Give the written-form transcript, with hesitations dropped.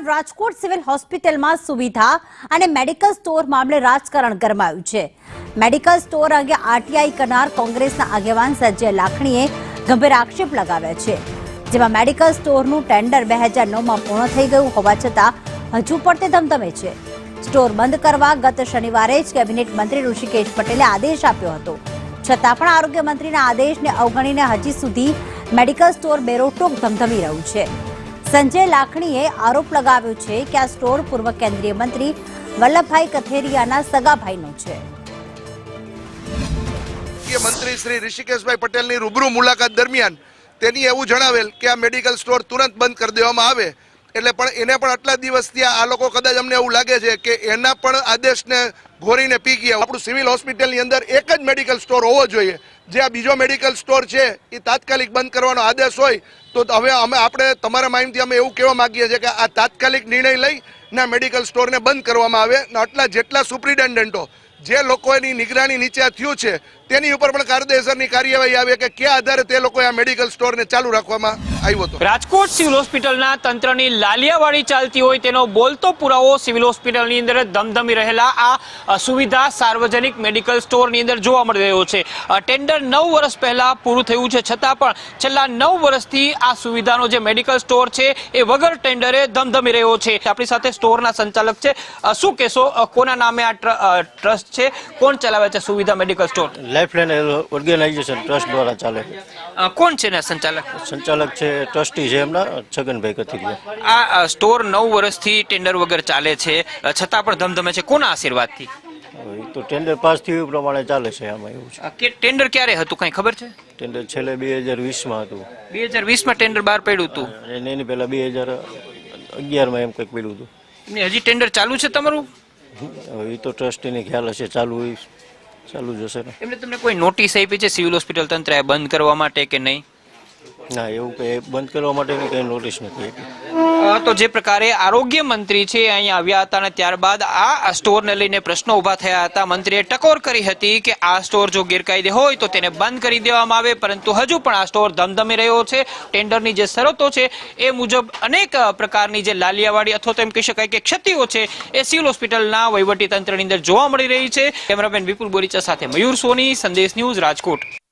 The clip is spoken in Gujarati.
રાજકોટ સિવિલ હોસ્પિટલમાં સુવિધા અને મેડિકલ સ્ટોર મામલે રાજકારણ ગરમાયું છે। મેડિકલ સ્ટોર અંગે આરટીઆઈ કરનાર કોંગ્રેસના આગેવાન સંજય લાખણીએ ગંભીર આક્ષેપ લગાવ્યા છે, જેમાં મેડિકલ સ્ટોરનું ટેન્ડર 2009માં પૂર્ણ થઈ ગયું હોવા છતાં હજુ પણ તે ધમધમે છે। સ્ટોર બંધ કરવા ગત શનિવારે જ કેબિનેટ મંત્રી ઋષિકેશ પટેલે આદેશ આપ્યો હતો, છતાં પણ આરોગ્ય મંત્રીના આદેશને અવગણીને હજી સુધી મેડિકલ સ્ટોર બેરોટોક ધમધમી રહ્યું છે। સંજય લાખણીએ આરોપ લગાવ્યો છે કે આ સ્ટોર પૂર્વ કેન્દ્રીય મંત્રી વલ્લભભાઈ કથેરિયાના સગા ભાઈનો છે। મંત્રી શ્રી ઋષિકેશભાઈ પટેલની રૂબરૂ મુલાકાત દરમિયાન તેની એવું જણાવેલ કે આ મેડિકલ સ્ટોર તુરંત બંધ કરી દેવામાં આવે, એટલે પણ એને પણ આટલા દિવસ થયા આ લોકો કદાચ અમને એવું લાગે છે કે એના પણ આદેશને ઘોરીને પી ગયા। આપણું સિવિલ હોસ્પિટલની અંદર એક જ મેડિકલ સ્ટોર હોવો જોઈએ, જે આ બીજો મેડિકલ સ્ટોર છે એ તાત્કાલિક બંધ કરવાનો આદેશ હોય તો હવે આપણે તમારા માહિતી અમે એવું કહેવા માંગીએ છીએ કે આ તાત્કાલિક નિર્ણય લઈને મેડિકલ સ્ટોરને બંધ કરવામાં આવે। આટલા જેટલા સુપ્રિન્ટેન્ડન્ટો જે લોકોની નિગરાની નીચે થયું છે તેની ઉપર પણ કાયદેસરની કાર્યવાહી આવે કે કયા આધારે તે લોકોએ આ મેડિકલ સ્ટોરને ચાલુ રાખવામાં આવ્યો હતો। રાજકોટ સિવિલ હોસ્પિટલના તંત્રની લાલિયાવાડી ચાલતી હોય તેનો બોલતો પુરાવો સિવિલ હોસ્પિટલની અંદર ધમધમી રહેલા આ સુવિધા સાર્વજનિક મેડિકલ સ્ટોરની અંદર જોવા મળી રહ્યો છે। ટેન્ડર 9 વર્ષ પહેલા પૂરું થયું છે, છતાં પણ છેલ્લા 9 વર્ષથી આ સુવિધાનો જે મેડિકલ સ્ટોર છે એ વગર ટેન્ડરે ધમધમી રહ્યો છે। આપણી સાથે સ્ટોરના સંચાલક છે, શું કહેશો, કોના નામે આ ટ્રસ્ટ છે, કોણ ચલાવે છે Suvidha medical store? Lifeline Organisation Trust દ્વારા ચાલે છે। કોણ છે ને સંચાલક? સંચાલક છે ટ્રસ્ટી છે એમના છગનભાઈ કથિરિયા। આ સ્ટોર 9 વર્ષથી ટેન્ડર વગર ચાલે છે, છતાં પણ ધમધમે છે, કોના આશીર્વાદથી? તો ટેન્ડર પાસ થયું પ્રમાણે ચાલે છે। આમાં એવું છે કે ટેન્ડર ક્યારે હતું, કઈ ખબર છે? ટેન્ડર છેલ્લે 2020માં હતું। 2020માં ટેન્ડર બહાર પડ્યું હતું અને એની પહેલા 2011માં એમ કંઈક પડ્યું હતું। હજી ટેન્ડર ચાલુ છે તમારું? એ તો ટ્રસ્ટીને ખ્યાલ હશે, ચાલુ જ હશે ને। એમને તમને કોઈ નોટિસ આપી છે સિવિલ હોસ્પિટલ તંત્રએ બંધ કરવા માટે કે નહીં? ના, એવું કંઈ બંધ કરવા માટેની કંઈ નોટિસ નથી આપી। તો જે પ્રકારે આરોગ્ય મંત્રી છે અહીંયા આવ્યા હતા અને ત્યારબાદ આ સ્ટોરને લઈને પ્રશ્નો ઉભા થયા હતા, મંત્રીએ ટકોર કરી હતી કે આ સ્ટોર જો ગેરકાયદે હોય તો તેને બંધ કરી દેવામાં આવે, પરંતુ હજુ પણ આ સ્ટોર ધમધમી રહ્યો છે। ટેન્ડરની જે શરતો છે એ મુજબ અનેક પ્રકારની જે લાલિયાવાડી અથવા તો એમ કહી શકાય કે ક્ષતિઓ છે એ સિવિલ હોસ્પિટલના વહીવટી તંત્રની અંદર જોવા મળી રહી છે। કેમેરામેન વિપુલ બોરીચા સાથે મયુર સોની, સંદેશ ન્યૂઝ, રાજકોટ।